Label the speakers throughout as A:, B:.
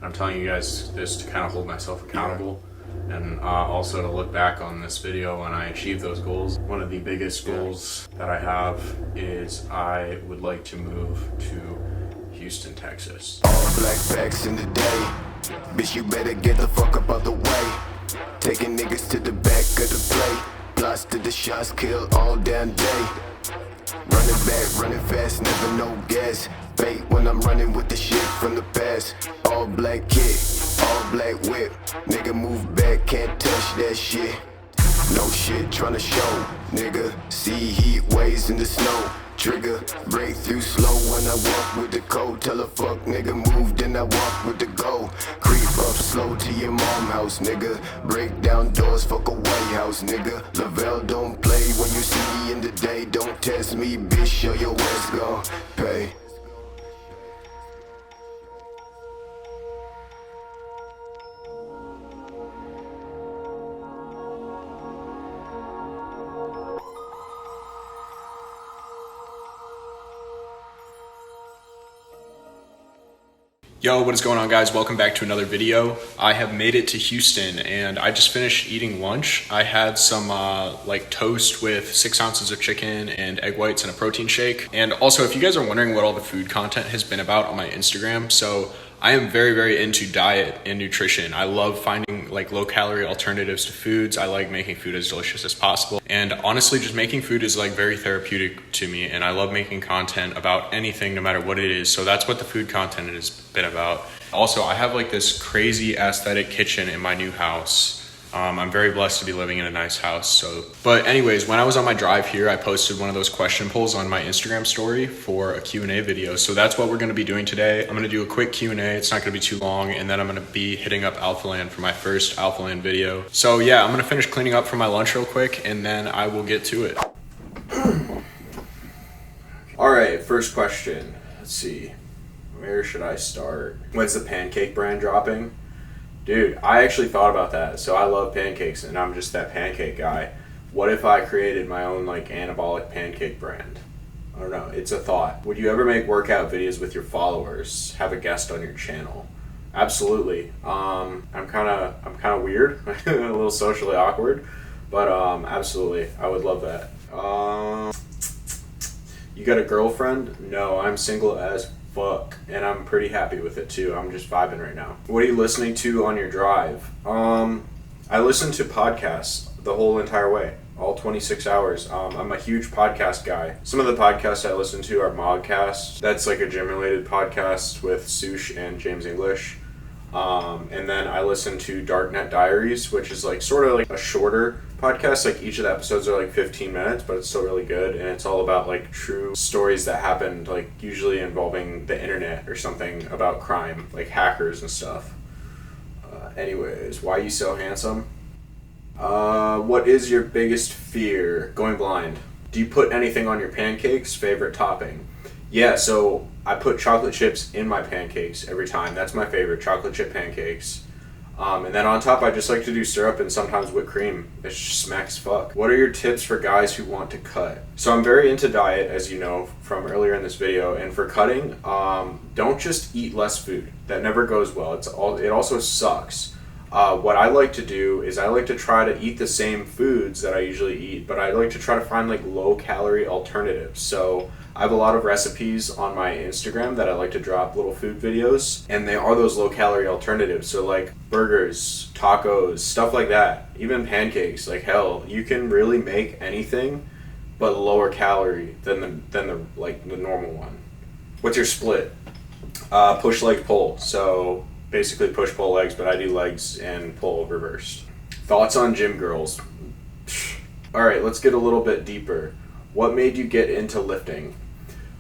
A: I'm telling you guys this to kind of hold myself accountable and also to look back on this video when I achieve those goals. One of the biggest goals that I have is I would like to move to Houston, Texas.
B: All black facts in the day. Bitch, you better get the fuck up out the way. Taking niggas to the back of the play. Plots to the shots, kill all damn day. Running back, running fast, never no gas. Fate when I'm running with the shit from the past. All black kid, all black whip. Nigga move back, can't touch that shit. No shit tryna show, nigga. See heat waves in the snow. Trigger, breakthrough slow when I walk with the code. Tell a fuck nigga move, then I walk with the go. Creep up slow to your mom house, nigga. Break down doors, fuck a White House, nigga. Lavelle don't play when you see me in the day. Don't test me, bitch, show your ass gon' pay.
A: Yo, what is going on, guys? Welcome back to another video. I have made it to Houston and I just finished eating lunch. I had some like toast with 6 ounces of chicken and egg whites and a protein shake. And also, if you guys are wondering what all the food content has been about on my Instagram, so I am very into diet and nutrition. I love finding like low calorie alternatives to foods. I like making food as delicious as possible. And honestly, just making food is like very therapeutic to me. And I love making content about anything, no matter what it is. So that's what the food content has been about. Also, I have like this crazy aesthetic kitchen in my new house. I'm very blessed to be living in a nice house. But anyways, when I was on my drive here, I posted one of those question polls on my Instagram story for a Q&A video. So that's what we're gonna be doing today. I'm gonna do a quick Q&A. It's not gonna be too long. And then I'm gonna be hitting up Alphaland for my first Alphaland video. So yeah, I'm gonna finish cleaning up for my lunch real quick and then I will get to it. All right, first question. Let's see, where should I start? When's the pancake brand dropping? Dude, I actually thought about that. So I love pancakes and I'm just that pancake guy. What if I created my own like anabolic pancake brand? I don't know, it's a thought. Would you ever make workout videos with your followers? Have a guest on your channel? Absolutely. I'm kind of weird, a little socially awkward, but absolutely, I would love that. You got a girlfriend? No, I'm single as fuck, and I'm pretty happy with it too. I'm just vibing right now. What are you listening to on your drive? I listen to podcasts the whole entire way, all 26 hours. I'm a huge podcast guy. Some of the podcasts I listen to are Mogcast. That's like a gym-related podcast with Sush and James English. And then I listen to Darknet Diaries, which is like sort of like a shorter podcast. Like each of the episodes are like 15 minutes, but it's still really good. And it's all about like true stories that happened, like usually involving the internet or something about crime, like hackers and stuff. Anyways, why are you so handsome? What is your biggest fear? Going blind. Do you put anything on your pancakes? Favorite topping? Yeah, so I put chocolate chips in my pancakes every time. That's my favorite, chocolate chip pancakes. And then on top, I just like to do syrup and sometimes whipped cream. It's just smack as fuck. What are your tips for guys who want to cut? So I'm very into diet, as you know from earlier in this video. And for cutting, don't just eat less food. That never goes well. It also sucks. What I like to do is I like to try to eat the same foods that I usually eat, but I like to try to find like low calorie alternatives. So I have a lot of recipes on my Instagram that I like to drop little food videos, and they are those low calorie alternatives. So like burgers, tacos, stuff like that, even pancakes. Like hell, you can really make anything but lower calorie than the normal one. What's your split? Push, leg, pull. So basically push, pull, legs, but I do legs and pull reversed. Thoughts on gym girls? All right, let's get a little bit deeper. What made you get into lifting?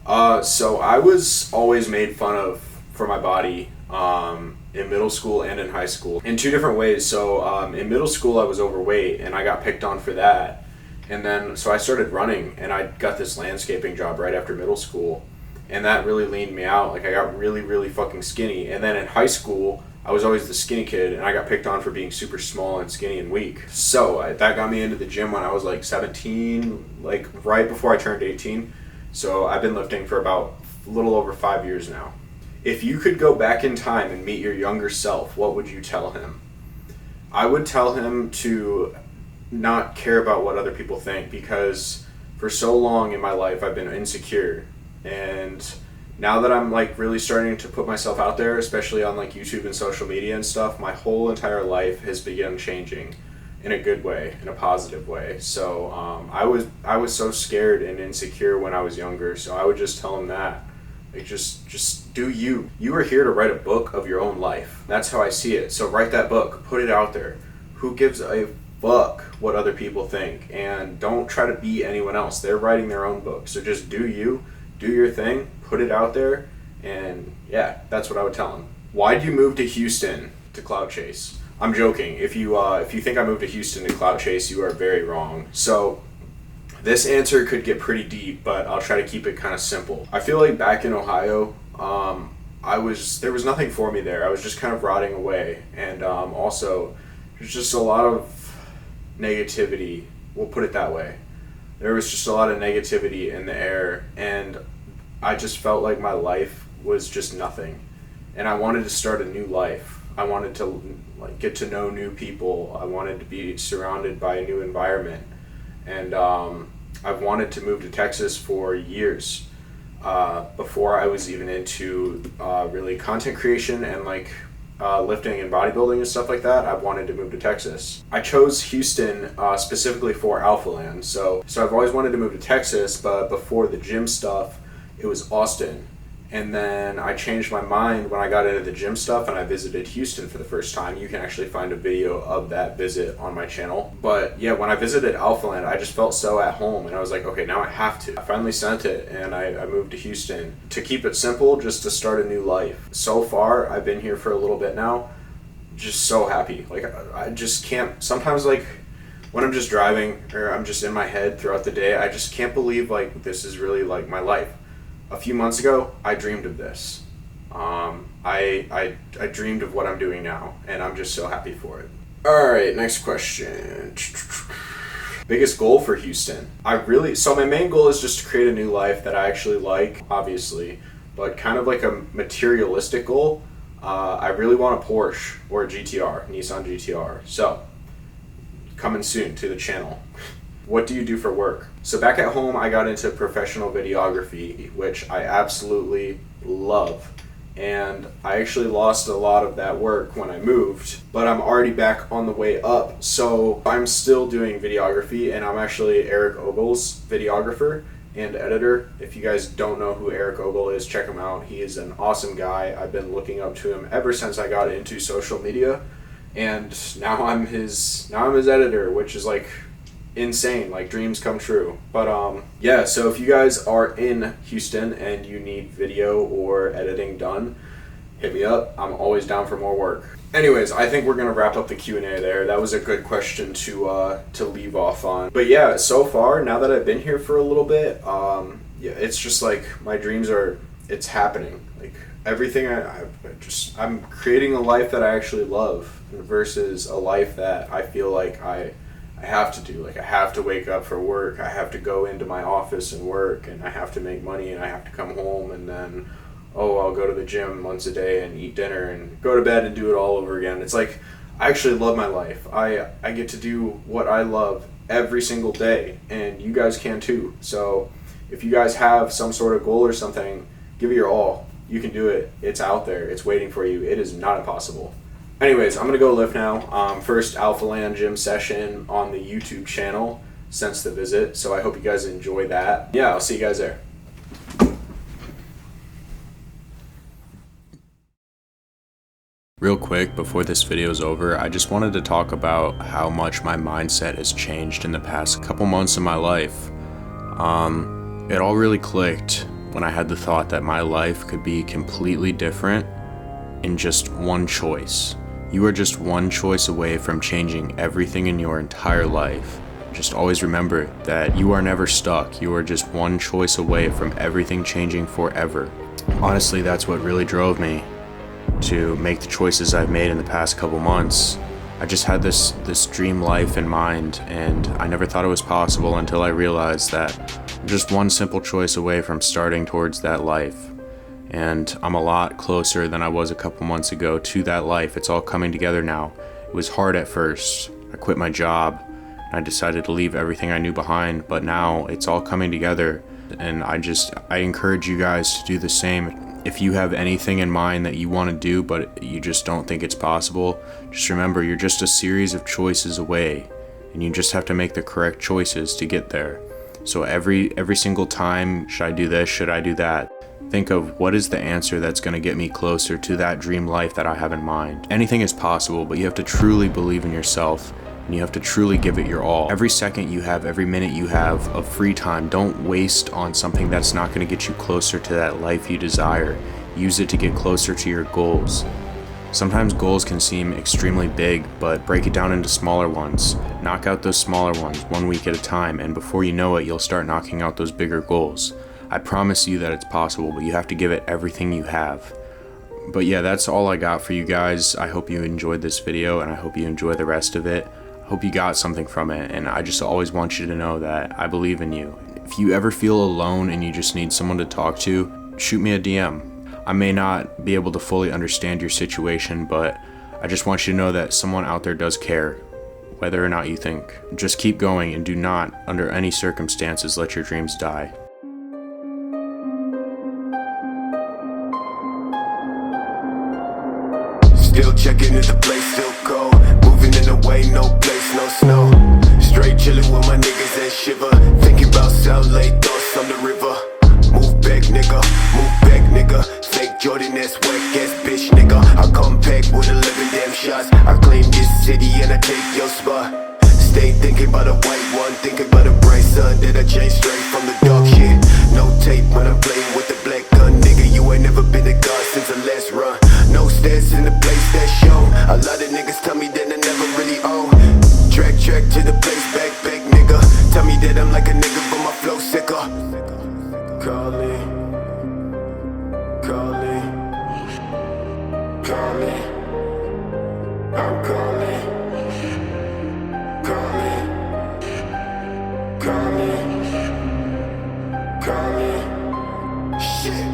A: So I was always made fun of for my body in middle school and in high school in two different ways. So in middle school I was overweight and I got picked on for that. And then so I started running and I got this landscaping job right after middle school. And that really leaned me out. Like I got really fucking skinny. And then in high school, I was always the skinny kid and I got picked on for being super small and skinny and weak. So that got me into the gym when I was like 17, like right before I turned 18. So I've been lifting for about a little over 5 years now. If you could go back in time and meet your younger self, what would you tell him? I would tell him to not care about what other people think, because for so long in my life I've been insecure, and now that I'm like really starting to put myself out there, especially on like YouTube and social media and stuff, my whole entire life has begun changing in a good way, in a positive way. So I was so scared and insecure when I was younger, so I would just tell him that, like, just do you. You are here to write a book of your own life. That's how I see it. So write that book, put it out there. Who gives a fuck what other people think? And don't try to be anyone else. They're writing their own book. So just do you, do your thing, put it out there, and yeah, that's what I would tell him. Why'd you move to Houston to clout chase? I'm joking. If you think I moved to Houston to clout chase, you are very wrong. So this answer could get pretty deep, but I'll try to keep it kind of simple. I feel like back in Ohio, there was nothing for me there. I was just kind of rotting away, and also there's just a lot of negativity. We'll put it that way. There was just a lot of negativity in the air, and I just felt like my life was just nothing, and I wanted to start a new life. I wanted to like get to know new people. I wanted to be surrounded by a new environment, and I've wanted to move to Texas for years. Before I was even into really content creation and like lifting and bodybuilding and stuff like that, I wanted to move to Texas. I chose Houston specifically for Alpha Land. So I've always wanted to move to Texas, but before the gym stuff, it was Austin. And then I changed my mind when I got into the gym stuff and I visited Houston for the first time. You can actually find a video of that visit on my channel. But yeah, when I visited Alpha Land, I just felt so at home, and I was like, okay, now I have to. I finally sent it, and I moved to Houston. To keep it simple, just to start a new life. So far, I've been here for a little bit now. Just so happy. Like, I just can't, sometimes like, when I'm just driving or I'm just in my head throughout the day, I just can't believe like this is really like my life. A few months ago, I dreamed of this. I dreamed of what I'm doing now, and I'm just so happy for it. All right, next question. Biggest goal for Houston? So my main goal is just to create a new life that I actually like, obviously, but kind of like a materialistic goal. I really want a Porsche or a GTR, Nissan GTR. So, coming soon to the channel. What do you do for work? So back at home, I got into professional videography, which I absolutely love. And I actually lost a lot of that work when I moved, but I'm already back on the way up. So I'm still doing videography, and I'm actually Eric Ogle's videographer and editor. If you guys don't know who Eric Ogle is, check him out. He is an awesome guy. I've been looking up to him ever since I got into social media, and now I'm his editor, which is like insane, like dreams come true. But yeah, so if you guys are in Houston and you need video or editing done, hit me up. I'm always down for more work. Anyways, I think we're gonna wrap up the Q&A there. That was a good question to leave off on. But yeah, so far, now that I've been here for a little bit, yeah, it's just like my dreams it's happening. Like everything I'm creating a life that I actually love versus a life that I feel like I have to do. Like I have to wake up for work, I have to go into my office and work, and I have to make money, and I have to come home, and then I'll go to the gym once a day and eat dinner and go to bed and do it all over again. It's like I actually love my life. I get to do what I love every single day, and you guys can too. So if you guys have some sort of goal or something, give it your all. You can do it. It's out there. It's waiting for you. It is not impossible. Anyways, I'm going to go lift now. First Alpha Land gym session on the YouTube channel since the visit, so I hope you guys enjoy that. Yeah, I'll see you guys there. Real quick, before this video is over, I just wanted to talk about how much my mindset has changed in the past couple months of my life. It all really clicked when I had the thought that my life could be completely different in just one choice. You are just one choice away from changing everything in your entire life. Just always remember that you are never stuck. You are just one choice away from everything changing forever. Honestly, that's what really drove me to make the choices I've made in the past couple months. I just had this dream life in mind, and I never thought it was possible until I realized that I'm just one simple choice away from starting towards that life. and I'm a lot closer than I was a couple months ago to that life. It's all coming together now. It was hard at first. I quit my job and I decided to leave everything I knew behind, but now it's all coming together, and I encourage you guys to do the same. If you have anything in mind that you want to do but you just don't think it's possible, just remember you're just a series of choices away, and you just have to make the correct choices to get there. So every single time, should I do this, should I do that? Think of what is the answer that's going to get me closer to that dream life that I have in mind. Anything is possible, but you have to truly believe in yourself, and you have to truly give it your all. Every second you have, every minute you have of free time, don't waste on something that's not going to get you closer to that life you desire. Use it to get closer to your goals. Sometimes goals can seem extremely big, but break it down into smaller ones. Knock out those smaller ones 1 week at a time, and before you know it, you'll start knocking out those bigger goals. I promise you that it's possible, but you have to give it everything you have. But yeah, that's all I got for you guys. I hope you enjoyed this video, and I hope you enjoy the rest of it. I hope you got something from it, and I just always want you to know that I believe in you. If you ever feel alone and you just need someone to talk to, shoot me a DM. I may not be able to fully understand your situation, but I just want you to know that someone out there does care, whether or not you think. Just keep going, and do not, under any circumstances, let your dreams die.
B: Still checking if the place still cold. Moving in the way, no place, no snow. Straight chilling with my niggas and shiver. Thinking about South Lake, thoughts on the river. Move back, nigga, move back, nigga. Fake Jordan ass, whack ass bitch, nigga. I come back with 11 damn shots. I claim this city and I take your spot. Stay thinking about a white one, thinking about a bright sun that I changed straight from the dark shit. No tape when I'm playing with the black gun, nigga. You ain't never been a god since the last run. No stats in the place that's shown. A lot of niggas tell me that I never really own. Track to the place, back, nigga. Tell me that I'm like a nigga, but my flow sicker. Calling, I'm calling, shit,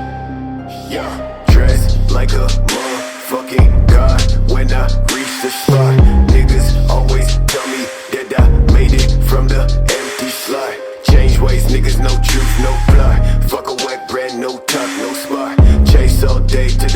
B: yeah. Dress like a motherfucking god when I reach the spot. Niggas always tell me that I made it from the empty slot. Change ways, niggas, no truth, no plot. Fuck a wet brand, no top, no spot. Chase all day to